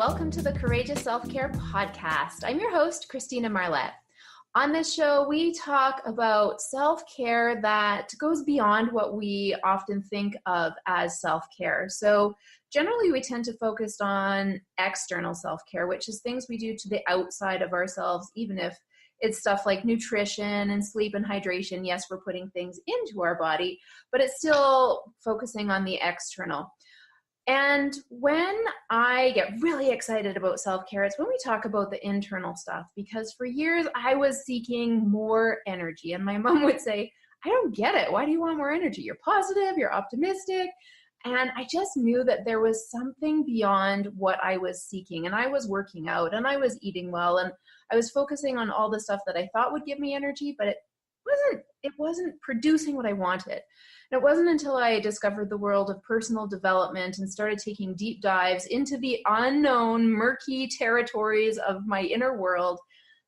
welcome to the Courageous Self-Care podcast. I'm your host, Christina Marlette. On this show, we talk about self-care that goes beyond what we often think of as self-care. So generally, we tend to focus on external self-care, which is things we do to the outside of ourselves, even if it's stuff like nutrition and sleep and hydration. Yes, we're putting things into our body, but it's still focusing on the external. And when I get really excited about self-care, it's when we talk about the internal stuff, because for years I was seeking more energy. And my mom would say, I don't get it. Why do you want more energy? You're positive, you're optimistic. And I just knew that there was something beyond what I was seeking. And I was working out and I was eating well and I was focusing on all the stuff that I thought would give me energy, but it wasn't producing what I wanted. And it wasn't until I discovered the world of personal development and started taking deep dives into the unknown, murky territories of my inner world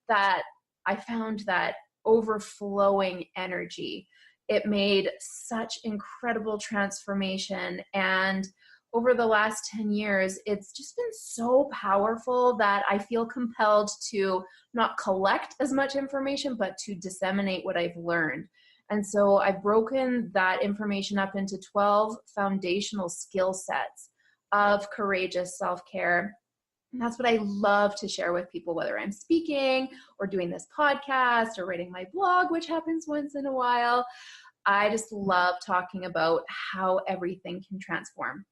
that I found that overflowing energy. It made such incredible transformation. And over the last 10 years, it's just been so powerful that I feel compelled to not collect as much information, but to disseminate what I've learned. And so I've broken that information up into 12 foundational skill sets of courageous self-care. And that's what I love to share with people, whether I'm speaking or doing this podcast or writing my blog, which happens once in a while. I just love talking about how everything can transform.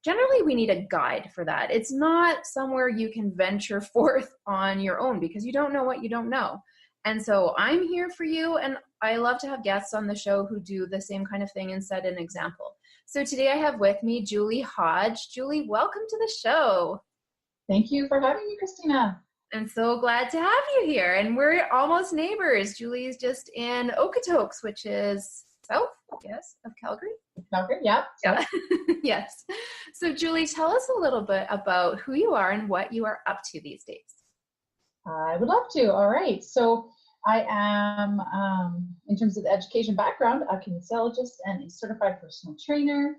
Generally, we need a guide for that. It's not somewhere you can venture forth on your own because you don't know what you don't know. And so I'm here for you, and I love to have guests on the show who do the same kind of thing and set an example. So today I have with me Julie Hodge. Julie, welcome to the show. Thank you for having me, Christina. I'm so glad to have you here. And we're almost neighbors. Julie's just in Okotoks, which is south, yes, of Calgary. Calgary, yeah. Yes. So Julie, tell us a little bit about who you are and what you are up to these days. I would love to. All right. So I am, in terms of the education background, a kinesiologist and a certified personal trainer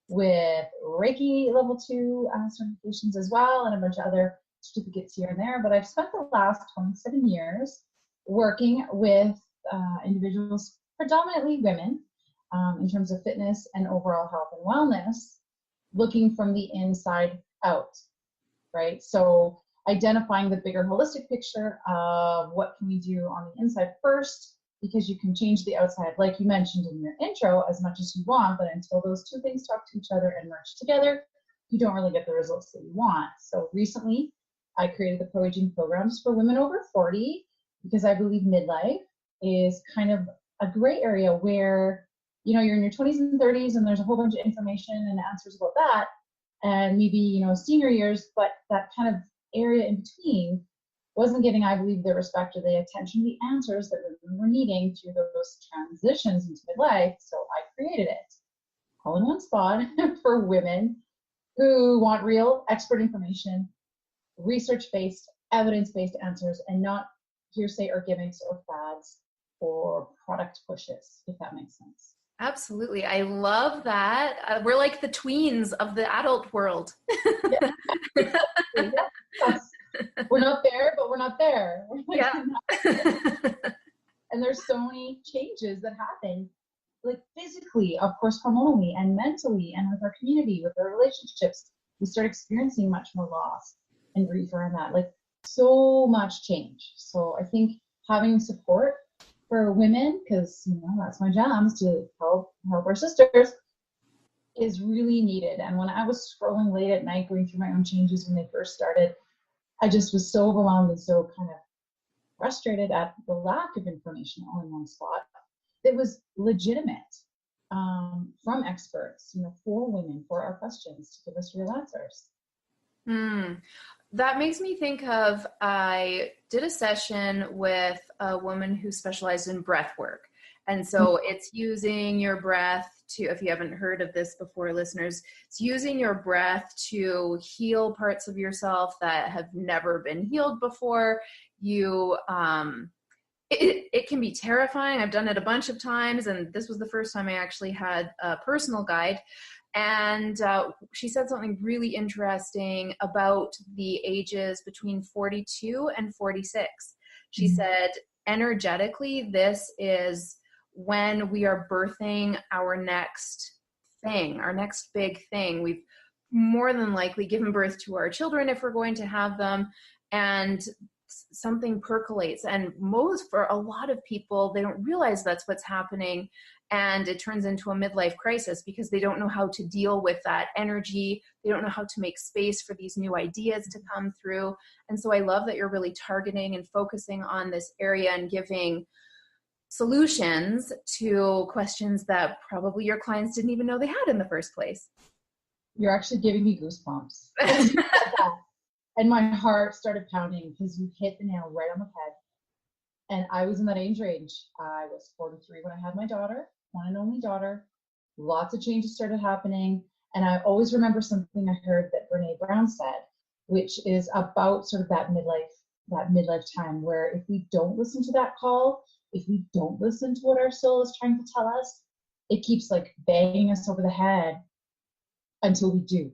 with Reiki level 2 certifications as well, and a bunch of other certificates here and there. But I've spent the last 27 years working with individuals, predominantly women, in terms of fitness and overall health and wellness, looking from the inside out, right? So identifying the bigger holistic picture of what can we do on the inside first, because you can change the outside, like you mentioned in your intro, as much as you want, but until those two things talk to each other and merge together, you don't really get the results that you want. So recently, I created the pro-aging programs for women over 40, because I believe midlife is kind of a gray area where, you know, you're in your 20s and 30s and there's a whole bunch of information and answers about that, and maybe, you know, senior years, but that kind of area in between wasn't getting, I believe, the respect or the attention, the answers that women were needing through those transitions into midlife. So I created it all in one spot for women who want real expert information, research-based, evidence-based answers, and not hearsay or gimmicks or fads or product pushes, if that makes sense. Absolutely. I love that. We're like the tweens of the adult world. Yeah. Yes. We're not there, but we're not there. Yeah. And there's so many changes that happen, like physically, of course, hormonally and mentally, and with our community, with our relationships. We start experiencing much more loss and grief around that, like so much change. So I think having support for women, because, you know, that's my job, is to help our sisters, is really needed. And when I was scrolling late at night, going through my own changes when they first started, I just was so overwhelmed and so kind of frustrated at the lack of information all in one spot. It was legitimate from experts, you know, for women, for our questions, to give us real answers. That makes me think of, I did a session with a woman who specialized in breath work. And so it's using your breath to, if you haven't heard of this before, listeners, it's using your breath to heal parts of yourself that have never been healed before. It can be terrifying. I've done it a bunch of times, and this was the first time I actually had a personal guide. And she said something really interesting about the ages between 42 and 46. She said, energetically, this is when we are birthing our next thing, our next big thing. We've more than likely given birth to our children if we're going to have them, and something percolates. And for a lot of people, they don't realize that's what's happening. And it turns into a midlife crisis because they don't know how to deal with that energy. They don't know how to make space for these new ideas to come through. And so I love that you're really targeting and focusing on this area and giving solutions to questions that probably your clients didn't even know they had in the first place. You're actually giving me goosebumps. And my heart started pounding because you hit the nail right on the head. And I was in that age range. I was 43 when I had my daughter, one and only daughter. Lots of changes started happening. And I always remember something I heard that Brene Brown said, which is about sort of that midlife time, where if we don't listen to that call, if we don't listen to what our soul is trying to tell us, it keeps like banging us over the head until we do.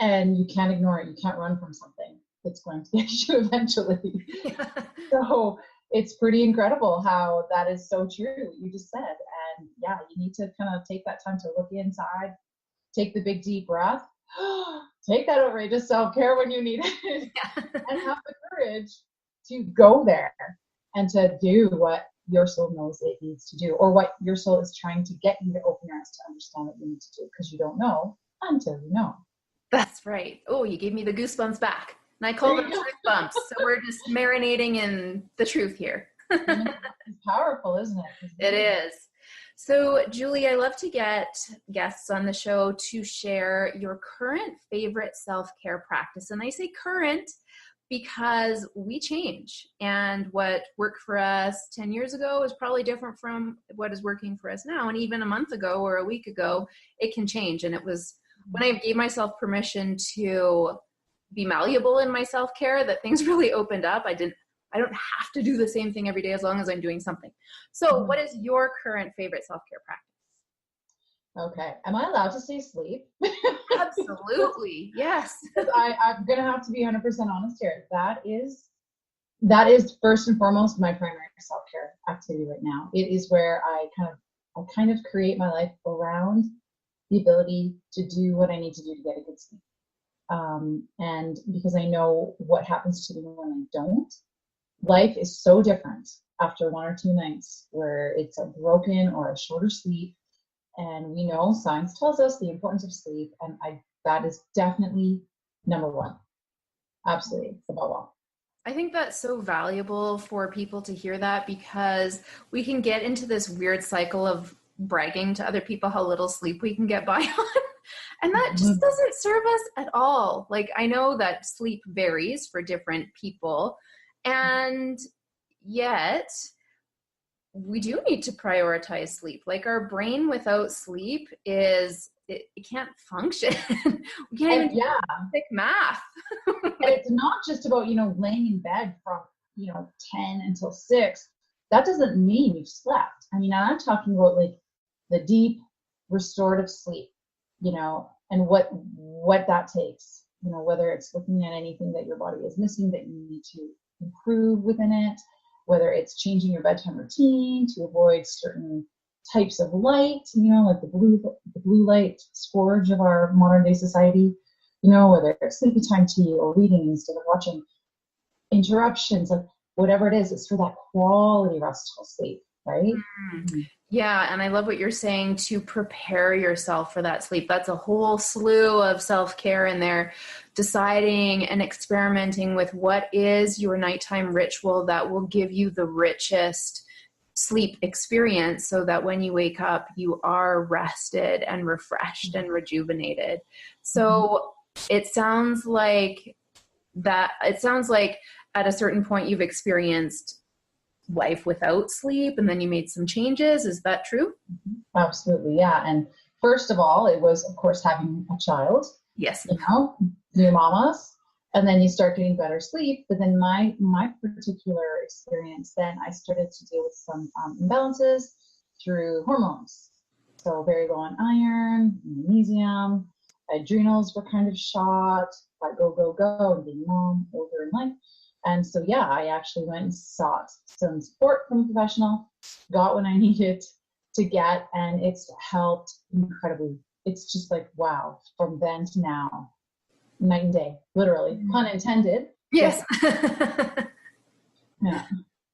And you can't ignore it. You can't run from something that's going to get you eventually. Yeah. So it's pretty incredible how that is so true, what you just said. And yeah, you need to kind of take that time to look inside, take the big deep breath, take that outrageous self-care when you need it, and have the courage to go there and to do what your soul knows it needs to do, or what your soul is trying to get you to open your eyes to understand what you need to do, because you don't know until you know. That's right. Oh, you gave me the goosebumps back. And I call them truth bumps. So we're just marinating in the truth here. It's powerful, isn't it? It is. So, Julie, I love to get guests on the show to share your current favorite self-care practice. And I say current because we change. And what worked for us 10 years ago is probably different from what is working for us now. And even a month ago or a week ago, it can change. And it was when I gave myself permission to be malleable in my self-care that things really opened up. I don't have to do the same thing every day as long as I'm doing something. So what is your current favorite self-care practice? Okay. Am I allowed to say sleep? Absolutely. Yes. I'm going to have to be 100% honest here. That is first and foremost my primary self-care activity right now. It is where I kind of create my life around the ability to do what I need to do to get a good sleep. And because I know what happens to me when I don't. Life is so different after 1 or 2 nights where it's a broken or a shorter sleep. And we know science tells us the importance of sleep. And that is definitely number one. Absolutely, above all. I think that's so valuable for people to hear that, because we can get into this weird cycle of bragging to other people how little sleep we can get by on. And that just doesn't serve us at all. Like, I know that sleep varies for different people, and yet we do need to prioritize sleep. Like, our brain without sleep it can't function. We can't even do math. And it's not just about, laying in bed from, 10 until 6. That doesn't mean you've slept. I mean, I'm talking about like the deep restorative sleep, and what that takes, whether it's looking at anything that your body is missing that you need to improve within it, whether it's changing your bedtime routine to avoid certain types of light, like the blue light scourge of our modern day society, whether it's sleepy time tea or reading instead of watching, interruptions, like whatever it is, it's for that quality restful sleep, right? Mm-hmm. Yeah, and I love what you're saying, to prepare yourself for that sleep. That's a whole slew of self-care in there, deciding and experimenting with what is your nighttime ritual that will give you the richest sleep experience, so that when you wake up, you are rested and refreshed and rejuvenated. So it sounds like at a certain point you've experienced life without sleep, and then you made some changes. Is that true? Absolutely, yeah. And first of all, it was, of course, having a child. Yes. New mamas, and then you start getting better sleep. But then my particular experience, then I started to deal with some imbalances through hormones. So very low on iron, magnesium, adrenals were kind of shot, like go, go, go, and being long, older in life. And so, yeah, I actually went and sought some support from a professional, got what I needed to get, and it's helped incredibly. It's just like, wow, from then to now, night and day, literally, pun intended. Yes. Yeah.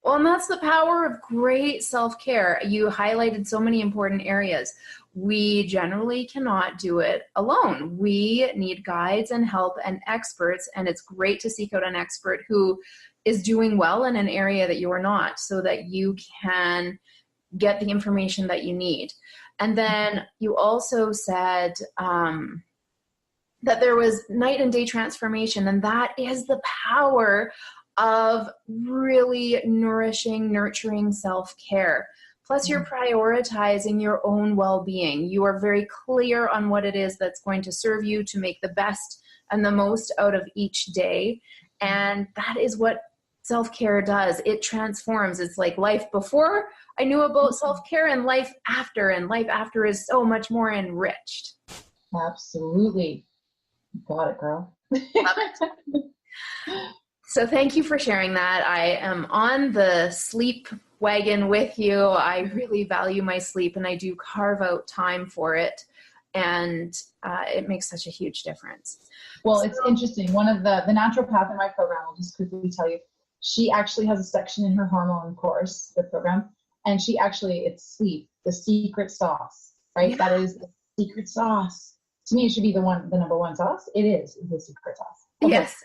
Well, and that's the power of great self-care. You highlighted so many important areas. We generally cannot do it alone. We need guides and help and experts, and it's great to seek out an expert who is doing well in an area that you are not, so that you can get the information that you need. And then you also said that there was night and day transformation, and that is the power of really nourishing, nurturing self-care. Plus, you're prioritizing your own well-being. You are very clear on what it is that's going to serve you to make the best and the most out of each day. And that is what self-care does. It transforms. It's like life before I knew about self-care and life after is so much more enriched. Absolutely. Got it, girl. Love it. So thank you for sharing that. I am on the sleep wagon with you. I really value my sleep, and I do carve out time for it. And it makes such a huge difference. Well, it's interesting. One of the naturopath in my program, I'll just quickly tell you, she actually has a section in her hormone course, the program, and she actually, it's sleep, the secret sauce, right? Yeah. That is the secret sauce. To me, it should be the number one sauce. It is the secret sauce. Okay. Yes.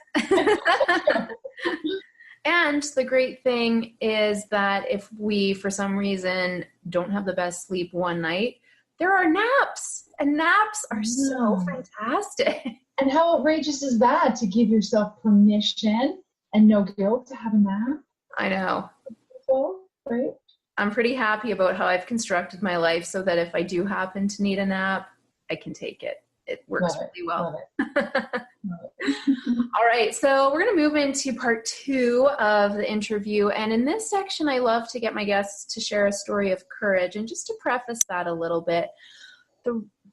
And the great thing is that if we, for some reason, don't have the best sleep one night, there are naps, and naps are so fantastic. And how outrageous is that, to give yourself permission and no guilt to have a nap? I know. So, right? I'm pretty happy about how I've constructed my life so that if I do happen to need a nap, I can take it. It works really well. All right, so we're going to move into part 2 of the interview. And in this section, I love to get my guests to share a story of courage. And just to preface that a little bit,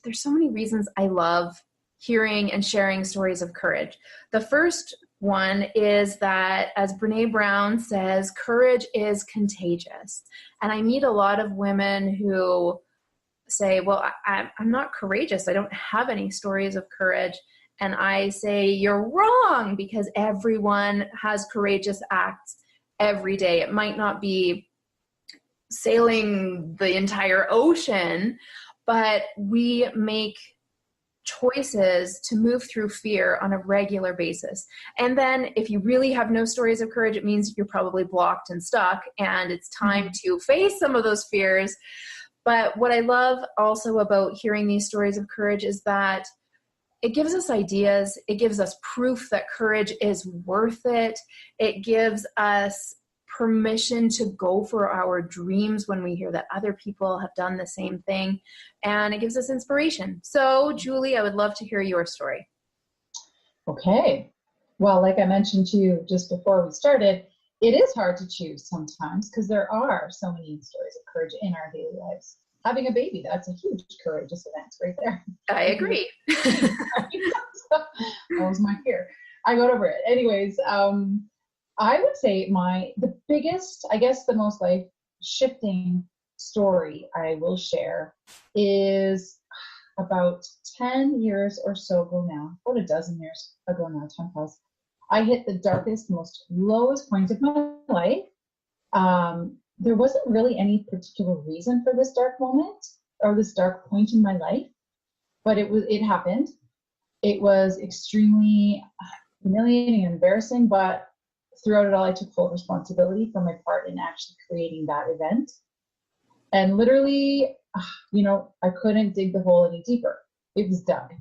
there's so many reasons I love hearing and sharing stories of courage. The first one is that, as Brene Brown says, courage is contagious. And I meet a lot of women who say, well, I'm not courageous. I don't have any stories of courage. And I say, you're wrong, because everyone has courageous acts every day. It might not be sailing the entire ocean, but we make choices to move through fear on a regular basis. And then if you really have no stories of courage, it means you're probably blocked and stuck, and it's time to face some of those fears. But what I love also about hearing these stories of courage is that it gives us ideas. It gives us proof that courage is worth it. It gives us permission to go for our dreams when we hear that other people have done the same thing. And it gives us inspiration. So, Julie, I would love to hear your story. Okay. Well, like I mentioned to you just before we started, it is hard to choose sometimes, because there are so many stories of courage in our daily lives. Having a baby, that's a huge courageous event right there. I agree. That was my fear. I got over it. Anyways, I would say the biggest, I guess the most life-shifting story I will share is about 10 years or so ago now, about a dozen years ago now, 10 plus. I hit the darkest, most lowest point of my life. There wasn't really any particular reason for this dark moment or this dark point in my life, but it happened. It was extremely humiliating and embarrassing, but throughout it all, I took full responsibility for my part in actually creating that event. And literally, I couldn't dig the hole any deeper. It was dug,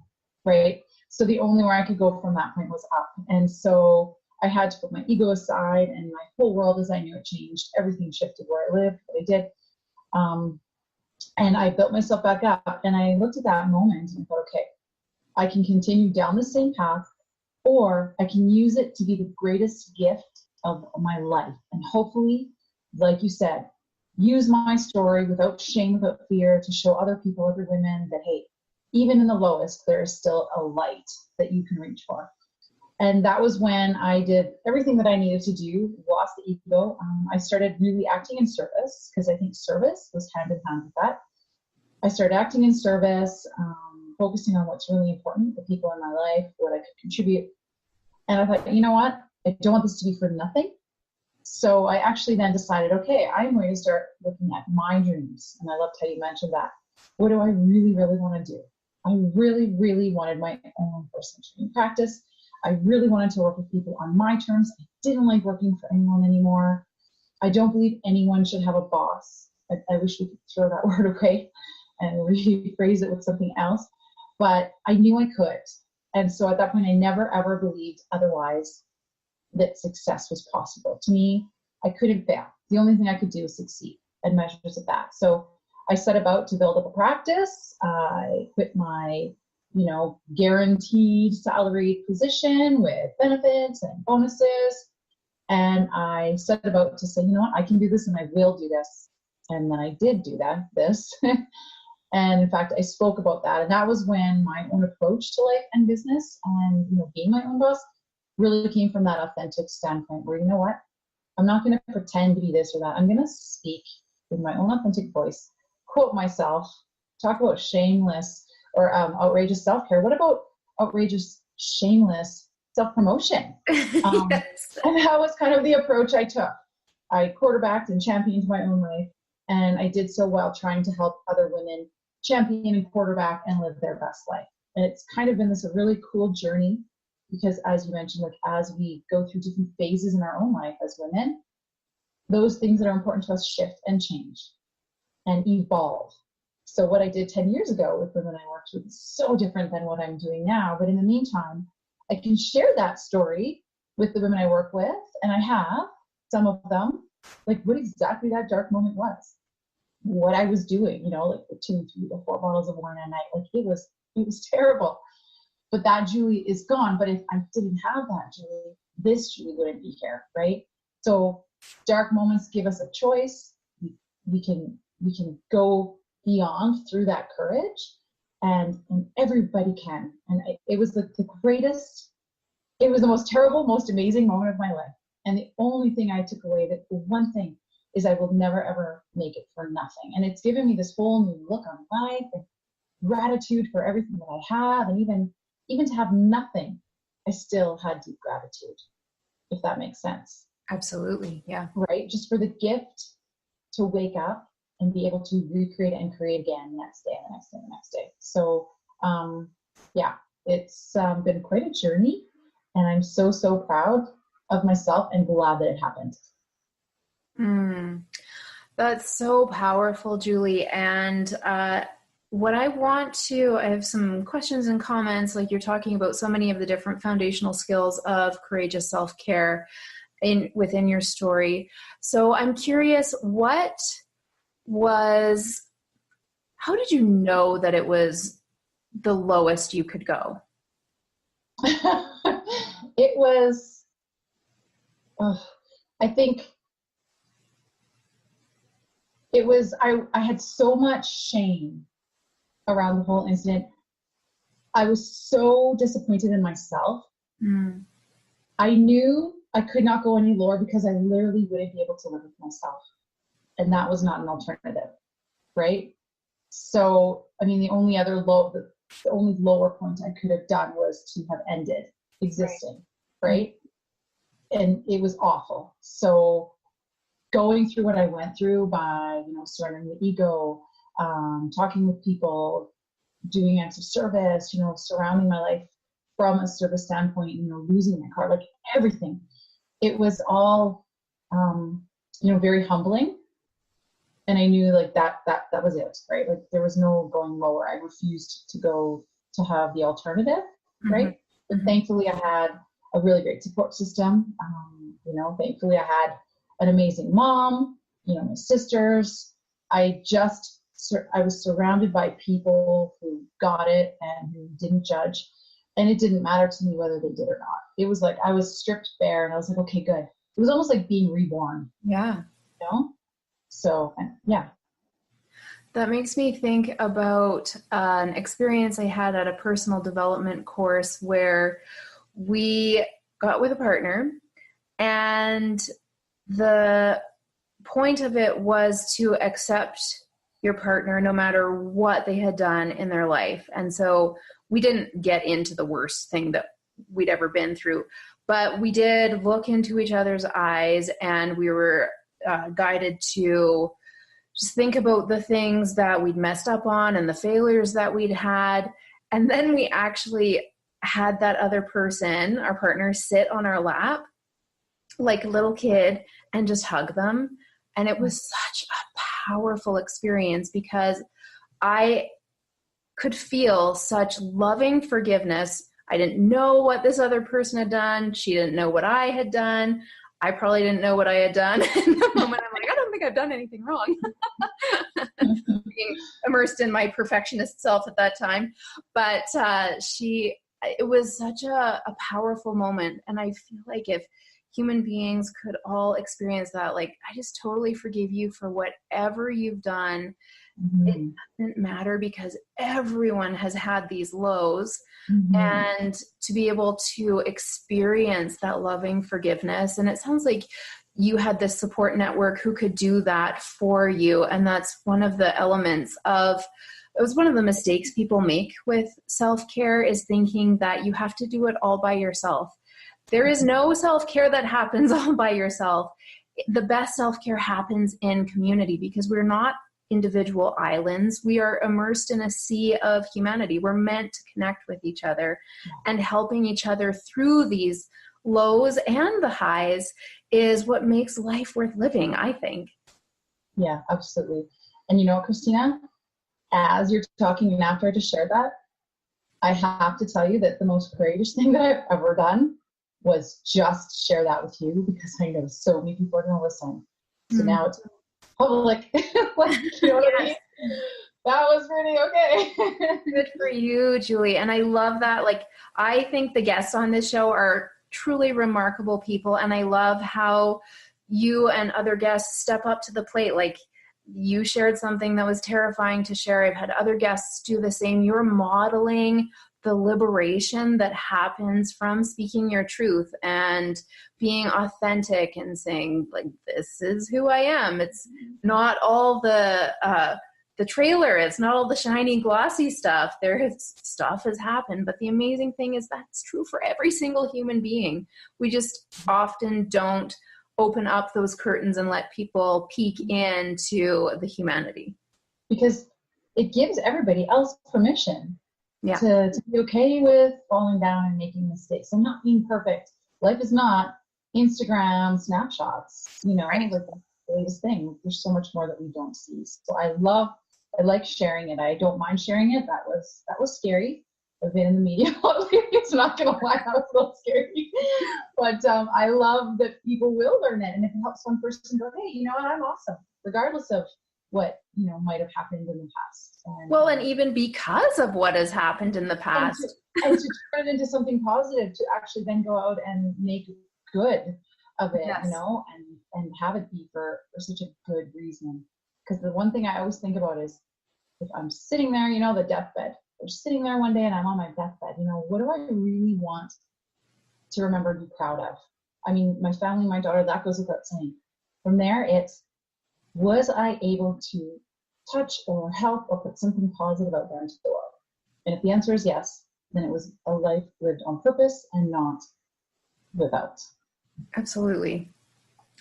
right? So the only way I could go from that point was up. And so I had to put my ego aside, and my whole world as I knew it changed. Everything shifted where I lived, what I did. And I built myself back up, and I looked at that moment and thought, okay, I can continue down the same path, or I can use it to be the greatest gift of my life. And hopefully, like you said, use my story without shame, without fear, to show other people, other women that, hey, even in the lowest, there is still a light that you can reach for. And that was when I did everything that I needed to do, lost the ego. I started really acting in service, because I think service was hand in hand with that. I started acting in service, focusing on what's really important, the people in my life, what I could contribute. And I thought, you know what? I don't want this to be for nothing. So I actually then decided, okay, I'm going to start looking at my dreams. And I loved how you mentioned that. What do I really, really want to do? I really, really wanted my own personal training practice. I really wanted to work with people on my terms. I didn't like working for anyone anymore. I don't believe anyone should have a boss. I wish we could throw that word away and rephrase it with something else. But I knew I could. And so at that point, I never, ever believed otherwise that success was possible. To me, I couldn't fail. The only thing I could do was succeed and measures of that. So I set about to build up a practice. I quit my, guaranteed salary position with benefits and bonuses. And I set about to say, you know what, I can do this and I will do this. And then I did do this. And in fact, I spoke about that. And that was when my own approach to life and business and, being my own boss really came from that authentic standpoint where, you know what, I'm not going to pretend to be this or that. I'm going to speak with my own authentic voice, quote myself, talk about shameless or outrageous self-care. What about outrageous, shameless self-promotion? Yes. And that was kind of the approach I took. I quarterbacked and championed my own life. And I did so while trying to help other women champion and quarterback and live their best life. And it's kind of been this really cool journey because, as you mentioned, as we go through different phases in our own life as women, those things that are important to us shift and change and evolve. So what I did 10 years ago with women I worked with is so different than what I'm doing now. But in the meantime, I can share that story with the women I work with, and I have some of them, what exactly that dark moment was, what I was doing, the 2, 3, or 4 bottles of wine a night. It was terrible. But that Julie is gone. But if I didn't have that Julie, this Julie wouldn't be here, right? So dark moments give us a choice. We can go beyond through that courage, and everybody can. And it was the greatest. It was the most terrible, most amazing moment of my life. And the only thing I took away, the one thing, is I will never, ever make it for nothing. And it's given me this whole new look on life and gratitude for everything that I have. And even to have nothing, I still had deep gratitude, if that makes sense. Absolutely. Yeah. Right? Just for the gift to wake up and be able to recreate it and create again the next day and the next day and the next day. So, it's been quite a journey. And I'm so, so proud of myself and glad that it happened. That's so powerful, Julie. And what I have some questions and comments, you're talking about so many of the different foundational skills of courageous self-care within your story. So I'm curious, how did you know that it was the lowest you could go? It was, I think it was, I had so much shame around the whole incident. I was so disappointed in myself. I knew I could not go any lower because I literally wouldn't be able to live with myself. And that was not an alternative, right? So, the only lower point I could have done was to have ended existing, right? And it was awful. So going through what I went through by, surrendering the ego, talking with people, doing acts of service, surrounding my life from a service standpoint, losing my car, everything. It was all, very humbling. And I knew that was it, right? There was no going lower. I refused to have the alternative, right? But thankfully I had a really great support system. Thankfully I had an amazing mom, my sisters. I was surrounded by people who got it and who didn't judge. And it didn't matter to me whether they did or not. It was I was stripped bare and I was okay, good. It was almost like being reborn. Yeah. So So, yeah. That makes me think about an experience I had at a personal development course where we got with a partner, and the point of it was to accept your partner no matter what they had done in their life. And so we didn't get into the worst thing that we'd ever been through, but we did look into each other's eyes, and we were guided to just think about the things that we'd messed up on and the failures that we'd had. And then we actually had that other person, our partner, sit on our lap like a little kid and just hug them. And it was such a powerful experience because I could feel such loving forgiveness. I didn't know what this other person had done. She didn't know what I had done. I probably didn't know what I had done. In the moment, I'm like, I don't think I've done anything wrong. Being immersed in my perfectionist self at that time. But it was such a powerful moment. And I feel like if human beings could all experience that, like, I just totally forgive you for whatever you've done. Mm-hmm. It doesn't matter because everyone has had these lows. Mm-hmm. And to be able to experience that loving forgiveness. And it sounds like you had this support network who could do that for you. And that's one of the elements of, it was one of the mistakes people make with self-care, is thinking that you have to do it all by yourself. There is no self-care that happens all by yourself. The best self-care happens in community because we're not individual islands. We are immersed in a sea of humanity. We're meant to connect with each other, and helping each other through these lows and the highs is what makes life worth living, I think. Yeah, absolutely. And you know what, Christina, as you're talking and after I just shared that, I have to tell you that the most courageous thing that I've ever done was just share that with you, because I know so many people are going to listen. So now it's public. Like, you know what I mean? That was pretty okay. Good for you, Julie. And I love that. Like, I think the guests on this show are truly remarkable people. And I love how you and other guests step up to the plate. Like, you shared something that was terrifying to share. I've had other guests do the same. You're modeling the liberation that happens from speaking your truth and being authentic and saying, like, this is who I am. It's not all the trailer. It's not all the shiny, glossy stuff. Stuff has happened, but the amazing thing is that's true for every single human being. We just often don't open up those curtains and let people peek into the humanity. Because it gives everybody else permission. Yeah. To be okay with falling down and making mistakes and not being perfect. Life is not Instagram snapshots, you know, right. Like the latest thing. There's so much more that we don't see. So I like sharing it. I don't mind sharing it. That was scary. I've been in the media all week. It's not going to lie, that was a little scary. But I love that people will learn it. And if it helps one person go, hey, you know what, I'm awesome, regardless of what, you know, might have happened in the past. And even because of what has happened in the past. And to turn it into something positive, to actually then go out and make good of it, yes. You know, and have it be for such a good reason. Because the one thing I always think about is, if I'm sitting there, you know, the deathbed, or sitting there one day and I'm on my deathbed, you know, what do I really want to remember and be proud of? I mean, my family, my daughter, that goes without saying. From there, it's, was I able to touch or help or put something positive out there into the world? And if the answer is yes, then it was a life lived on purpose and not without. Absolutely.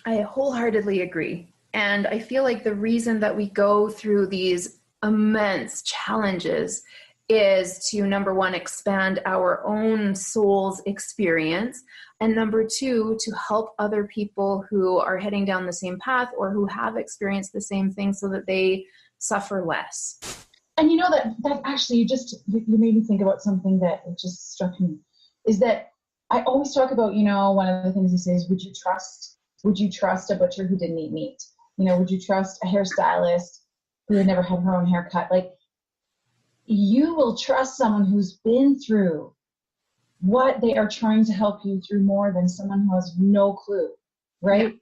I wholeheartedly agree. And I feel like the reason that we go through these immense challenges is to, number one, expand our own soul's experience, and number two, to help other people who are heading down the same path or who have experienced the same thing so that they suffer less. And you know, that actually, you made me think about something that just struck me, is that I always talk about, you know, one of the things he says, would you trust a butcher who didn't eat meat? You know, would you trust a hairstylist who had never had her own hair cut? Like, you will trust someone who's been through what they are trying to help you through more than someone who has no clue, right?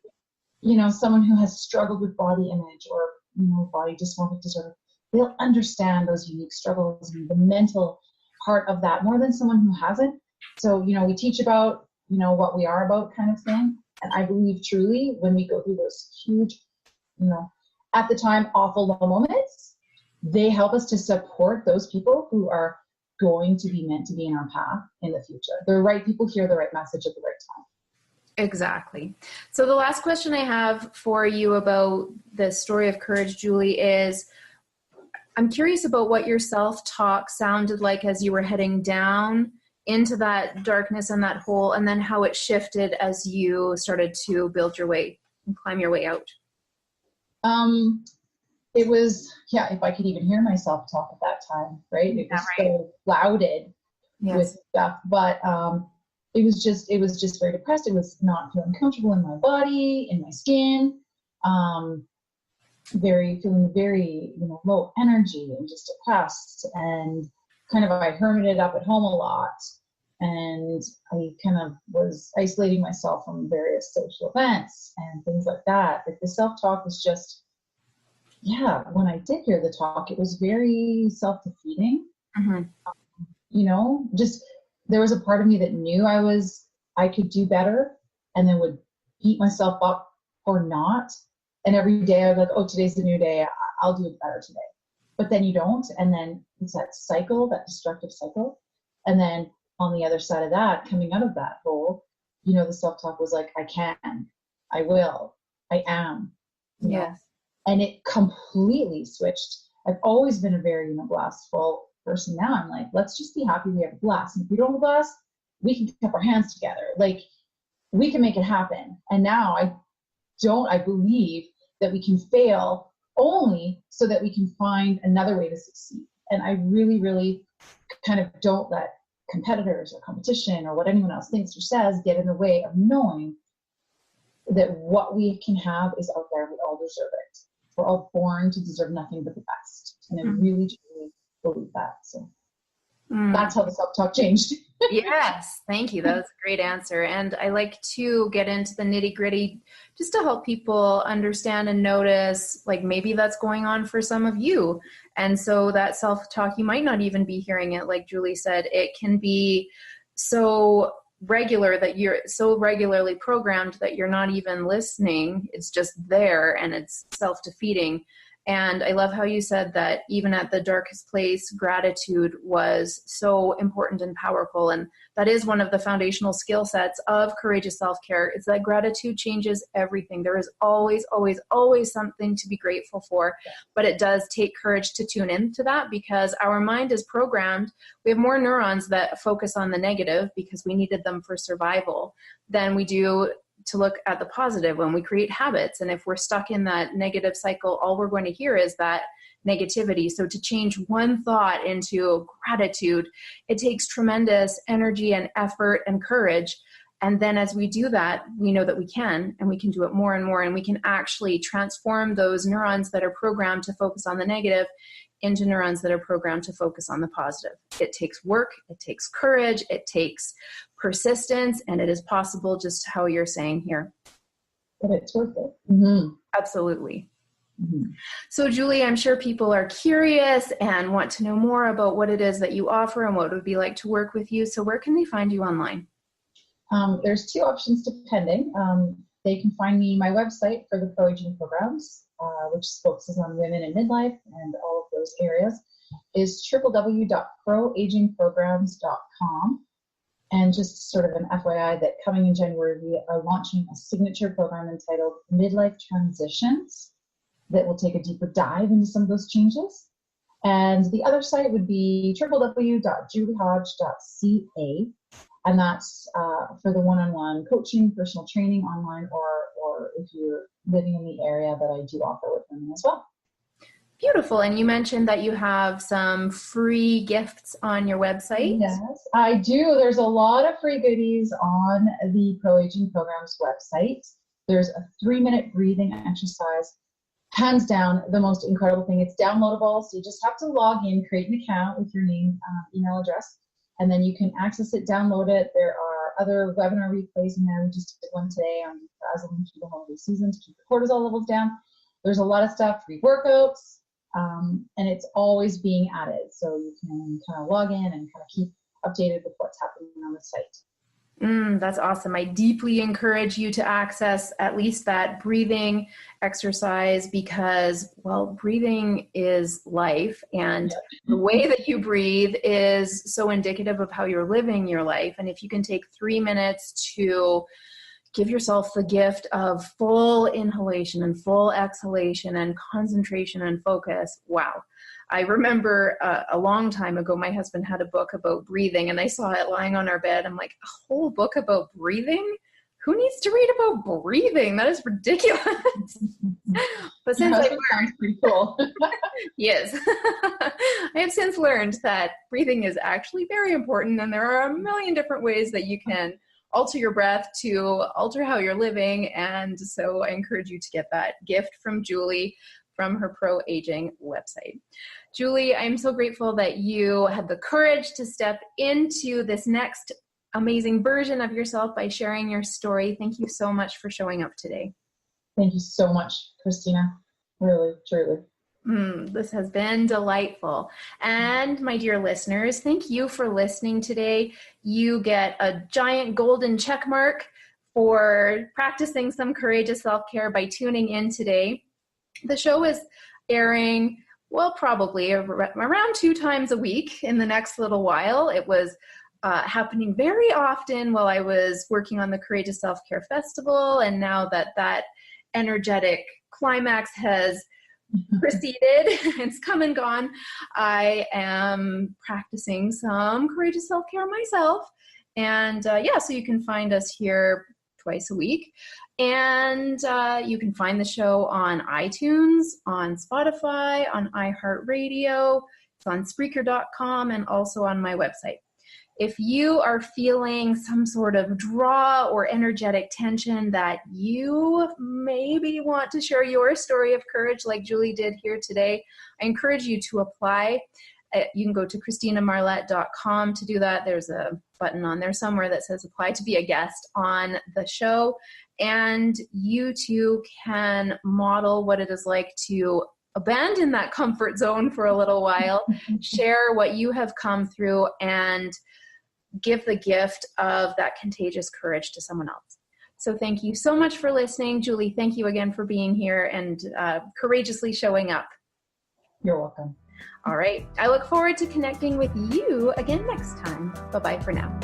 someone who has struggled with body image or, body dysmorphic disorder, they'll understand those unique struggles and the mental part of that more than someone who hasn't. So, we teach about, what we are about kind of thing. And I believe truly when we go through those huge, at the time, awful low moments, they help us to support those people who are going to be meant to be in our path in the future. The right people hear the right message at the right time. Exactly. So the last question I have for you about the story of courage, Julie, is I'm curious about what your self-talk sounded like as you were heading down into that darkness and that hole, and then how it shifted as you started to build your way and climb your way out. It was, if I could even hear myself talk at that time, right? It was so clouded with stuff, but it was just very depressed. It was not feeling comfortable in my body, in my skin, feeling very, low energy and just depressed, and kind of I hermited up at home a lot, and I kind of was isolating myself from various social events and things like that. But the self-talk was just, when I did hear the talk, it was very self-defeating. Just there was a part of me that knew I could do better, and then would beat myself up for not. And every day I was like, oh, today's a new day. I'll do it better today. But then you don't. And then it's that cycle, that destructive cycle. And then on the other side of that, coming out of that hole, the self-talk was like, I can, I will, I am. Yes. And it completely switched. I've always been a very, blissful person. Now I'm like, let's just be happy we have a blast. And if we don't have a blast, we can keep our hands together. Like, we can make it happen. And now I believe that we can fail only so that we can find another way to succeed. And I really, really kind of don't let competitors or competition or what anyone else thinks or says get in the way of knowing that what we can have is out there. We all deserve it. We're all born to deserve nothing but the best. And I really, truly believe that. So that's how the self-talk changed. Yes, thank you. That was a great answer. And I like to get into the nitty-gritty just to help people understand and notice, like, maybe that's going on for some of you. And so that self-talk, you might not even be hearing it. Like Julie said, it can be so regular that you're so regularly programmed that you're not even listening. It's just there, and it's self-defeating. And I love how you said that even at the darkest place, gratitude was so important and powerful. And that is one of the foundational skill sets of courageous self-care, is that gratitude changes everything. There is always, always, always something to be grateful for. But it does take courage to tune into that, because our mind is programmed. We have more neurons that focus on the negative because we needed them for survival than we do to look at the positive when we create habits. And if we're stuck in that negative cycle, all we're going to hear is that negativity. So to change one thought into gratitude, it takes tremendous energy and effort and courage. And then as we do that, we know that we can, and we can do it more and more, and we can actually transform those neurons that are programmed to focus on the negative into neurons that are programmed to focus on the positive. It takes work, it takes courage, it takes persistence, and it is possible, just how you're saying here. But it's worth it. Mm-hmm. Absolutely. Mm-hmm. So Julie, I'm sure people are curious and want to know more about what it is that you offer and what it would be like to work with you. So where can they find you online? There's two options depending. They can find me, my website for the pro-aging programs, which focuses on women in midlife and all of those areas, is www.courageousself-carepodcast.com. And just sort of an FYI that coming in January, we are launching a signature program entitled Midlife Transitions that will take a deeper dive into some of those changes. And the other site would be www.juliehodge.ca. And that's for the one-on-one coaching, personal training online, or if you're living in the area that I do offer with women as well. Beautiful. And you mentioned that you have some free gifts on your website. Yes, I do. There's a lot of free goodies on the Pro Aging Programs website. There's a 3-minute breathing exercise. Hands down, the most incredible thing. It's downloadable, so you just have to log in, create an account with your name, email address, and then you can access it, download it. There are are other webinar replays in there. We just did one today on frazzling through the holiday season to keep the cortisol levels down. There's a lot of stuff, free workouts, and it's always being added. So you can kind of log in and kind of keep updated with what's happening on the site. That's awesome. I deeply encourage you to access at least that breathing exercise because, well, breathing is life, and the way that you breathe is so indicative of how you're living your life. And if you can take 3 minutes to give yourself the gift of full inhalation and full exhalation and concentration and focus, wow. I remember a long time ago, my husband had a book about breathing, and I saw it lying on our bed. I'm like, a whole book about breathing? Who needs to read about breathing? That is ridiculous. But since I sounds pretty cool. Yes, I have since learned that breathing is actually very important, and there are a million different ways that you can alter your breath to alter how you're living. And so I encourage you to get that gift from Julie from her Pro Aging website. Julie, I'm so grateful that you had the courage to step into this next amazing version of yourself by sharing your story. Thank you so much for showing up today. Thank you so much, Christina. Really, truly. This has been delightful. And my dear listeners, thank you for listening today. You get a giant golden check mark for practicing some courageous self-care by tuning in today. The show is airing, well, probably around 2 times a week in the next little while. It was happening very often while I was working on the Courageous Self-Care Festival. And now that energetic climax has proceeded, it's come and gone, I am practicing some courageous self-care myself. And so you can find us here twice a week. And you can find the show on iTunes, on Spotify, on iHeartRadio, it's on Spreaker.com, and also on my website. If you are feeling some sort of draw or energetic tension that you maybe want to share your story of courage like Julie did here today, I encourage you to apply. You can go to ChristinaMarlette.com to do that. There's a button on there somewhere that says apply to be a guest on the show. And you too can model what it is like to abandon that comfort zone for a little while, share what you have come through, and give the gift of that contagious courage to someone else. So thank you so much for listening. Julie, thank you again for being here and courageously showing up. You're welcome. All right. I look forward to connecting with you again next time. Bye-bye for now.